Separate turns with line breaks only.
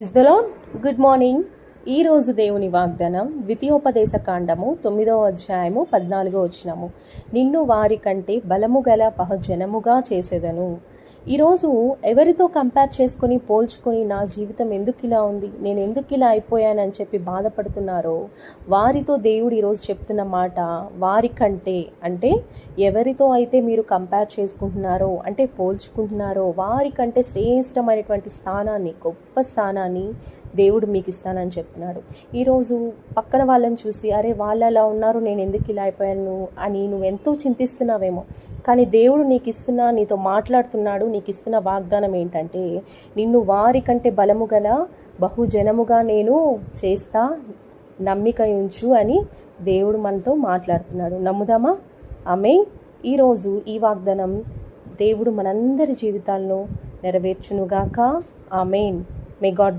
Praise the Lord. Good morning. ఈరోజు దేవుని వాగ్దానం ద్వితీయోపదేశ కాండము 9వ అధ్యాయము 14వ వచనము. నిన్ను వారి కంటే బలము గల బహుజనముగా చేసేదను. ఈరోజు ఎవరితో కంపేర్ చేసుకొని పోల్చుకొని నా జీవితం ఎందుకు ఇలా ఉంది, నేను ఎందుకు ఇలా అయిపోయానని చెప్పి బాధపడుతున్నారో వారితో దేవుడు ఈరోజు చెప్తున్న మాట, వారికంటే అంటే ఎవరితో అయితే మీరు కంపేర్ చేసుకుంటున్నారో అంటే పోల్చుకుంటున్నారో వారికంటే శ్రేష్టమైనటువంటి స్థానాన్ని, గొప్ప స్థానాన్ని దేవుడు మీకు ఇస్తానని చెప్తున్నాడు. ఈరోజు పక్కన వాళ్ళని చూసి అరే వాళ్ళు అలా ఉన్నారు, నేను ఎందుకు ఇలా అయిపోయాను అని నువ్వు ఎంతో చింతిస్తున్నావేమో. కానీ దేవుడు నీతో మాట్లాడుతున్నాడు. నీకు ఇస్తున్న వాగ్దానం ఏంటంటే, నిన్ను వారికంటే బలము గల బహుజనముగా నేను చేస్తా, నమ్మిక ఉంచు అని దేవుడు మనతో మాట్లాడుతున్నాడు. నమ్ముదామా? ఆమేన్. ఈరోజు ఈ వాగ్దానం దేవుడు మనందరి జీవితాల్లో నెరవేర్చునుగాక. ఆమేన్. May God